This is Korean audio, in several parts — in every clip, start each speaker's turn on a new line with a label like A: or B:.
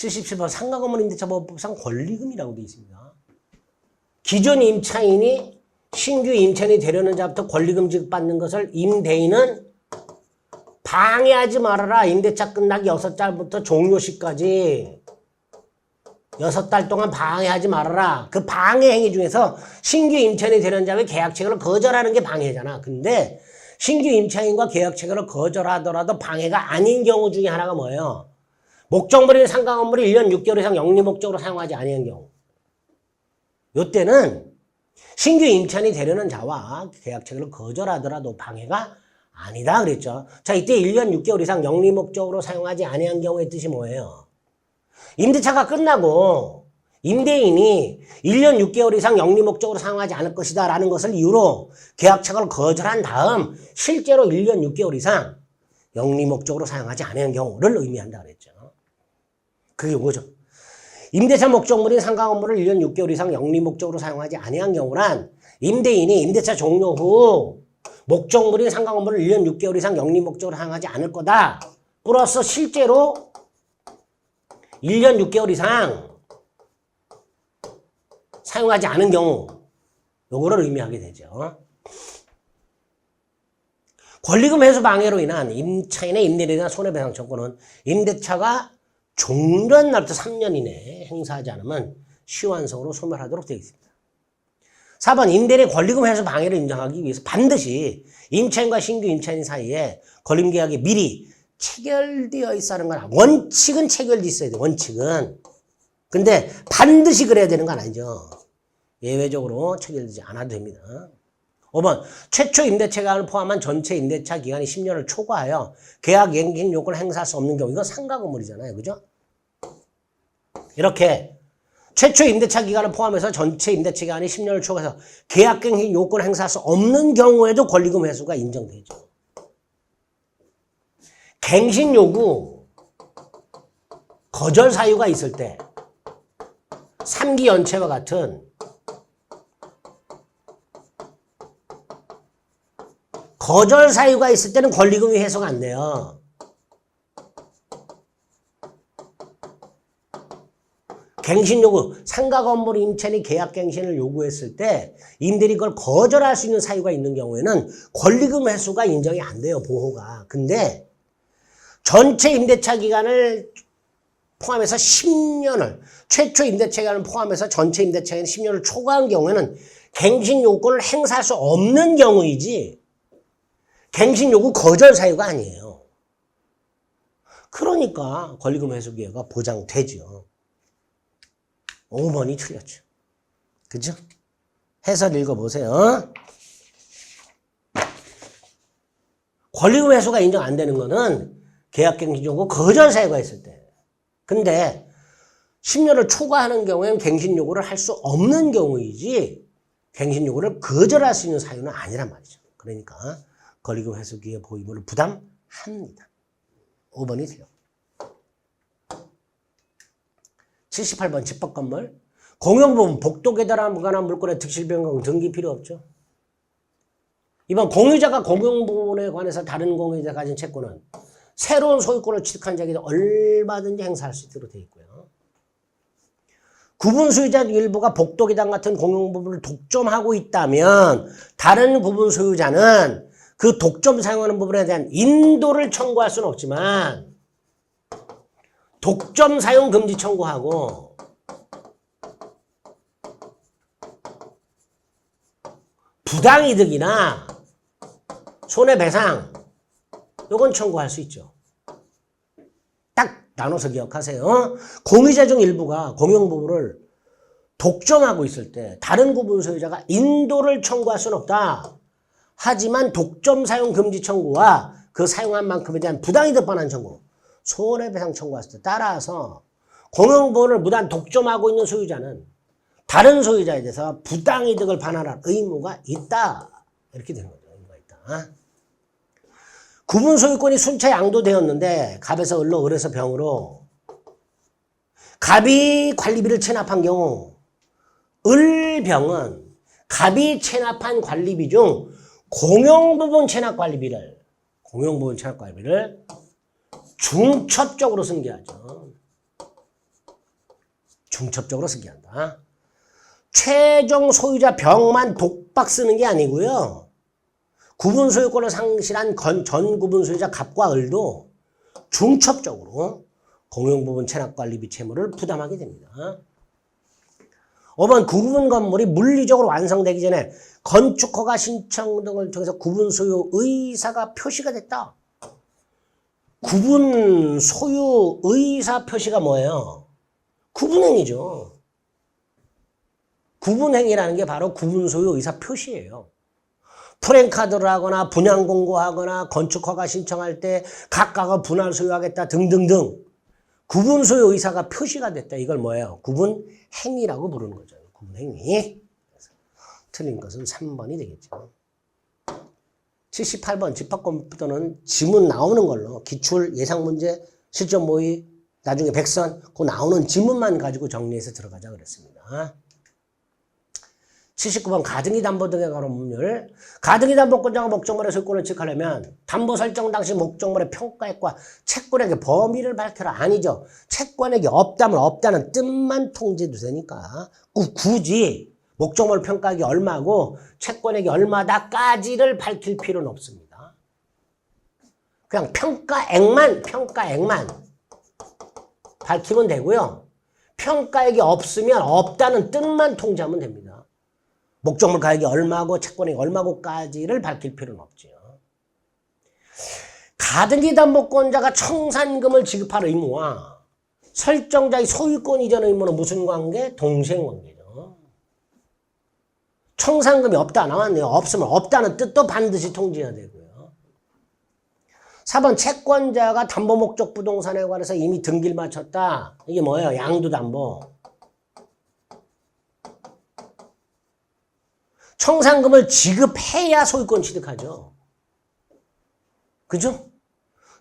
A: 77번 상가건물 임대차 보호법상 권리금이라고 되어 있습니다. 기존 임차인이 신규 임차인이 되려는 자부터 권리금 지급받는 것을 임대인은 방해하지 말아라. 임대차 끝나기 6달부터 종료 시까지 6달 동안 방해하지 말아라. 그 방해 행위 중에서 신규 임차인이 되려는 자의 계약 체결을 거절하는 게 방해잖아. 근데 신규 임차인과 계약 체결을 거절하더라도 방해가 아닌 경우 중에 하나가 뭐예요? 목적물인 상가 건물을 1년 6개월 이상 영리 목적으로 사용하지 아니한 경우. 요때는 신규 임차인이 되려는 자와 계약 체결을 거절하더라도 방해가 아니다 그랬죠. 자, 이때 1년 6개월 이상 영리 목적으로 사용하지 아니한 경우의 뜻이 뭐예요? 임대차가 끝나고 임대인이 1년 6개월 이상 영리 목적으로 사용하지 않을 것이다 라는 것을 이유로 계약 체결을 거절한 다음 실제로 1년 6개월 이상 영리 목적으로 사용하지 않은 경우를 의미한다 그랬죠. 그게 이거죠. 임대차 목적물인 상가 건물을 1년 6개월 이상 영리 목적으로 사용하지 아니한 경우란 임대인이 임대차 종료 후 목적물인 상가 건물을 1년 6개월 이상 영리 목적으로 사용하지 않을 거다. 플러스 실제로 1년 6개월 이상 사용하지 않은 경우 요거를 의미하게 되죠. 권리금 회수 방해로 인한 임차인의 임대료에 대한 손해배상 청구는 임대차가 종료한 날부터 3년 이내에 행사하지 않으면 시효한성으로 소멸하도록 되어 있습니다. 4번 임대인의 권리금 회수 방해를 인정하기 위해서 반드시 임차인과 신규 임차인 사이에 권리금계약이 미리 체결되어 있어야 하는 건 원칙은 체결되어 있어야 돼. 원칙은. 근데 반드시 그래야 되는 건 아니죠. 예외적으로 체결되지 않아도 됩니다. 5번 최초 임대차 기간을 포함한 전체 임대차 기간이 10년을 초과하여 계약 갱신 요건을 행사할 수 없는 경우 이건 상가 건물이잖아요. 그죠? 이렇게 최초 임대차 기간을 포함해서 전체 임대차 기간이 10년을 초과해서 계약 갱신 요건을 행사할 수 없는 경우에도 권리금 회수가 인정되죠. 갱신 요구 거절 사유가 있을 때 3기 연체와 같은 거절 사유가 있을 때는 권리금이 회수가 안 돼요. 갱신 요구, 상가 건물 임차인이 계약 갱신을 요구했을 때 임대인이 그걸 거절할 수 있는 사유가 있는 경우에는 권리금 회수가 인정이 안 돼요. 보호가. 근데 전체 임대차 기간을 포함해서 10년을 최초 임대차 기간을 포함해서 전체 임대차 기간 10년을 초과한 경우에는 갱신 요건을 행사할 수 없는 경우이지 갱신 요구 거절 사유가 아니에요. 그러니까 권리금 회수 기회가 보장되죠. 5번이 틀렸죠. 그죠? 해설 읽어보세요. 권리금 회수가 인정 안 되는 거는 계약 갱신 요구 거절 사유가 있을 때. 근데 10년을 초과하는 경우에는 갱신 요구를 할 수 없는 경우이지 갱신 요구를 거절할 수 있는 사유는 아니란 말이죠. 그러니까 권리금 회수 기회 보유물을 부담합니다. 5번이 돼요. 78번 집합건물 공용부분 복도 계단에 관한 물건의 득실 변경 등기 필요 없죠. 이번 공유자가 공용부분에 관해서 다른 공유자가 가진 채권은 새로운 소유권을 취득한 자에게 얼마든지 행사할 수 있도록 되어 있고요. 구분 소유자 일부가 복도 계단 같은 공용부분을 독점하고 있다면 다른 구분 소유자는 그 독점 사용하는 부분에 대한 인도를 청구할 수는 없지만 독점 사용 금지 청구하고 부당이득이나 손해배상 요건 청구할 수 있죠. 딱 나눠서 기억하세요. 공유자 중 일부가 공용부분을 독점하고 있을 때 다른 구분 소유자가 인도를 청구할 수는 없다. 하지만 독점 사용 금지 청구와 그 사용한 만큼에 대한 부당이득 반환 청구, 손해배상 청구했을 때 따라서 공용부분을 무단 독점하고 있는 소유자는 다른 소유자에 대해서 부당이득을 반환할 의무가 있다. 이렇게 되는 거죠. 의무가 있다. 구분 소유권이 순차 양도되었는데 갑에서 을로 을에서 병으로 갑이 관리비를 체납한 경우 을병은 갑이 체납한 관리비 중 공용부분 체납 관리비를 중첩적으로 승계하죠. 중첩적으로 쓰게 한다. 최종 소유자 병만 독박 쓰는 게 아니고요. 구분 소유권을 상실한 전 구분 소유자 갑과 을도 중첩적으로 공용부분 체납관리 비 채무를 부담하게 됩니다. 5번 구분 건물이 물리적으로 완성되기 전에 건축허가 신청 등을 통해서 구분 소유 의사가 표시가 됐다. 구분 소유 의사 표시가 뭐예요? 구분행위죠. 구분행위라는 게 바로 구분 소유 의사 표시예요. 프랜카드를 하거나 분양 공고하거나 건축허가 신청할 때 각각을 분할 소유하겠다 등등등 구분 소유 의사가 표시가 됐다. 이걸 뭐예요? 구분 행위라고 부르는 거죠. 구분 행위. 틀린 것은 3번이 되겠죠. 78번 집합 컴퓨터는 지문 나오는 걸로 기출 예상 문제 실전 모의 나중에 백선 그 나오는 지문만 가지고 정리해서 들어가자 그랬습니다. 79번 가등기 담보 등에 관한 법률. 가등기 담보권자가 목적물의 소유권을 취득하려면 담보 설정 당시 목적물의 평가액과 채권액의 범위를 밝혀라. 아니죠. 채권액이 없다면 없다는 뜻만 통지해도 되니까 굳이 목적물 평가액이 얼마고 채권액이 얼마다까지를 밝힐 필요는 없습니다. 그냥 평가액만 밝히면 되고요. 평가액이 없으면 없다는 뜻만 통지하면 됩니다. 목적물 가액이 얼마고 채권액이 얼마고까지를 밝힐 필요는 없죠. 가등기 담보권자가 청산금을 지급할 의무와 설정자의 소유권 이전 의무는 무슨 관계? 동생관계죠. 청산금이 없다 나왔네요. 없으면 없다는 뜻도 반드시 통지해야 되고요. 4번 채권자가 담보 목적 부동산에 관해서 이미 등기를 마쳤다. 이게 뭐예요? 양도담보. 청산금을 지급해야 소유권 취득하죠. 그죠?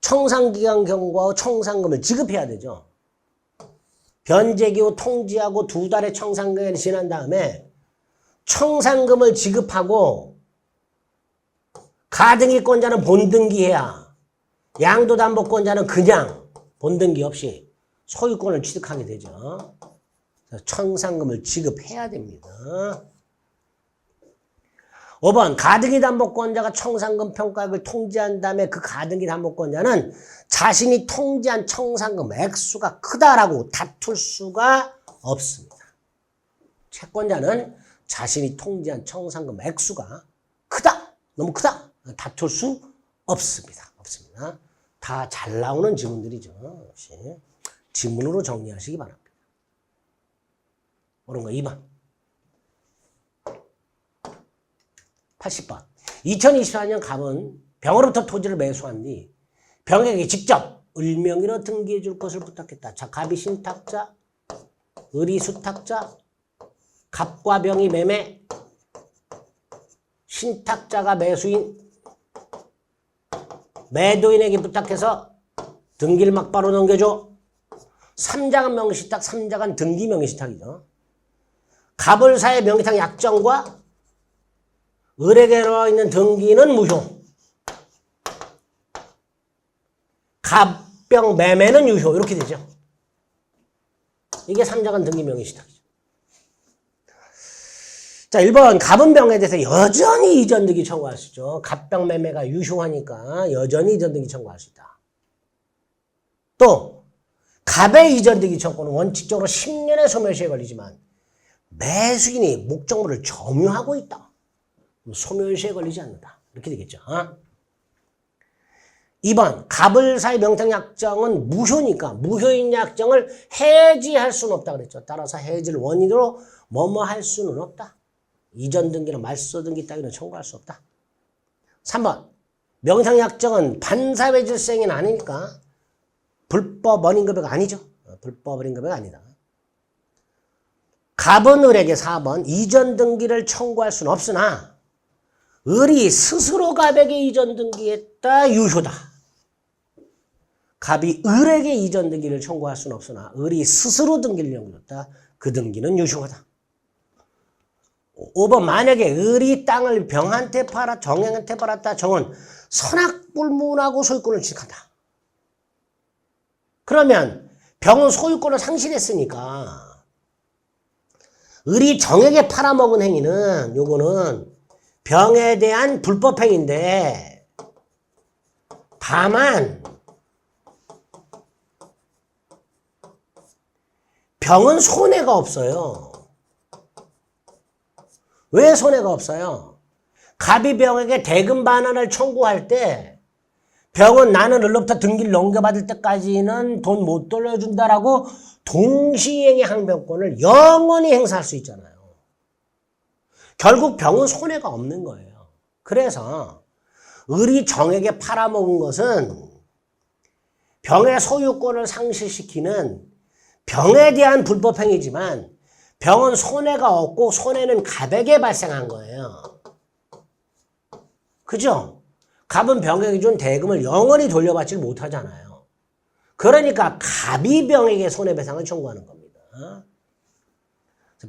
A: 청산기간 경과후 청산금을 지급해야 되죠. 변제기후 통지하고 2달의 청산기간이 지난 다음에 청산금을 지급하고 가등기권자는 본등기해야 양도담보권자는 그냥 본등기 없이 소유권을 취득하게 되죠. 청산금을 지급해야 됩니다. 5번 가등기 담보권자가 청산금 평가액을 통지한 다음에 그 가등기 담보권자는 자신이 통지한 청산금 액수가 크다라고 다툴 수가 없습니다. 채권자는 자신이 통지한 청산금 액수가 크다, 너무 크다 다툴 수 없습니다. 다 잘 나오는 지문들이죠. 역시 지문으로 정리하시기 바랍니다. 옳은 거 2번. 80번. 2024년 갑은 병으로부터 토지를 매수한 뒤 병에게 직접 을명의로 등기해 줄 것을 부탁했다. 자, 갑이 신탁자, 을이 수탁자, 갑과 병이 매매, 신탁자가 매수인, 매도인에게 부탁해서 등기를 막바로 넘겨줘. 3장은 명의신탁, 3장은 등기 명의신탁이죠. 갑을사의 명의탁 약정과 을에게 들어와 있는 등기는 무효. 갑병 매매는 유효. 이렇게 되죠. 이게 3장은 등기 명의신탁이죠. 자, 1번 갑은 병에 대해서 여전히 이전등기 청구할 수 있죠. 갑병 매매가 유효하니까 여전히 이전등기 청구할 수 있다. 또 갑의 이전등기 청구는 원칙적으로 10년의 소멸시효에 걸리지만 매수인이 목적물을 점유하고 있다. 소멸시효에 걸리지 않는다. 이렇게 되겠죠. 2번 갑을사의 명탁약정은 무효니까 무효인 약정을 해지할 수는 없다 그랬죠. 따라서 해지를 원인으로 뭐뭐 할 수는 없다. 이전 등기나 말소 등기 따위는 청구할 수 없다. 3번 명탁약정은 반사회질성이 아니니까 불법 원인급여가 아니죠. 불법 원인급여가 아니다. 갑은 을에게 4번 이전 등기를 청구할 수는 없으나 을이 스스로 갑에게 이전 등기했다. 유효다. 갑이 을에게 이전 등기를 청구할 수는 없으나 을이 스스로 등기를 연구했다. 그 등기는 유효하다. 5번 만약에 을이 땅을 병한테 팔아 정행한테 팔았다. 정은 선악불문하고 소유권을 취득한다. 그러면 병은 소유권을 상실했으니까 을이 정에게 팔아먹은 행위는 요거는 병에 대한 불법행위인데 다만 병은 손해가 없어요. 왜 손해가 없어요? 갑이 병에게 대금 반환을 청구할 때 병은 나는 을로부터 등기를 넘겨받을 때까지는 돈 못 돌려준다라고 동시행의 항변권을 영원히 행사할 수 있잖아요. 결국 병은 손해가 없는 거예요. 그래서 을이 정에게 팔아먹은 것은 병의 소유권을 상실시키는 병에 대한 불법행위지만 병은 손해가 없고 손해는 갑에게 발생한 거예요. 그죠? 갑은 병에게 준 대금을 영원히 돌려받지 못하잖아요. 그러니까 갑이 병에게 손해배상을 청구하는 겁니다.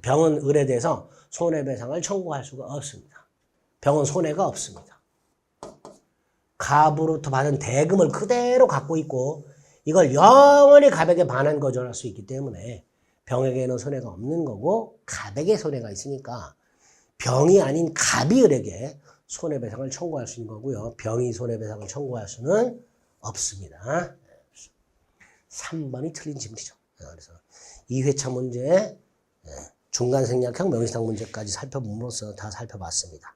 A: 병은 을에 대해서 손해배상을 청구할 수가 없습니다. 병은 손해가 없습니다. 갑으로부터 받은 대금을 그대로 갖고 있고 이걸 영원히 갑에게 반환 거절할 수 있기 때문에 병에게는 손해가 없는 거고 갑에게 손해가 있으니까 병이 아닌 갑이 을에게 손해배상을 청구할 수 있는 거고요. 병이 손해배상을 청구할 수는 없습니다. 3번이 틀린 질문이죠. 그래서 2회차 문제, 중간생략형 명시상 문제까지 살펴봄으로써 다 살펴봤습니다.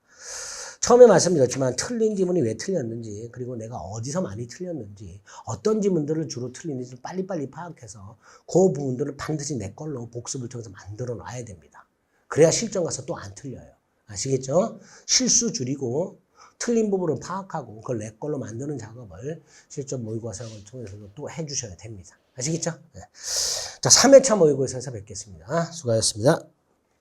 A: 처음에 말씀드렸지만 틀린 지문이 왜 틀렸는지 그리고 내가 어디서 많이 틀렸는지 어떤 지문들을 주로 틀리는지 빨리빨리 파악해서 그 부분들을 반드시 내 걸로 복습을 통해서 만들어 놔야 됩니다. 그래야 실전 가서 또 안 틀려요. 아시겠죠? 실수 줄이고 틀린 부분을 파악하고 그걸 내 걸로 만드는 작업을 실전 모의고사를 통해서도 또 해주셔야 됩니다. 아시겠죠? 네. 자, 3회차 모의고사에서 뵙겠습니다. 수고하셨습니다.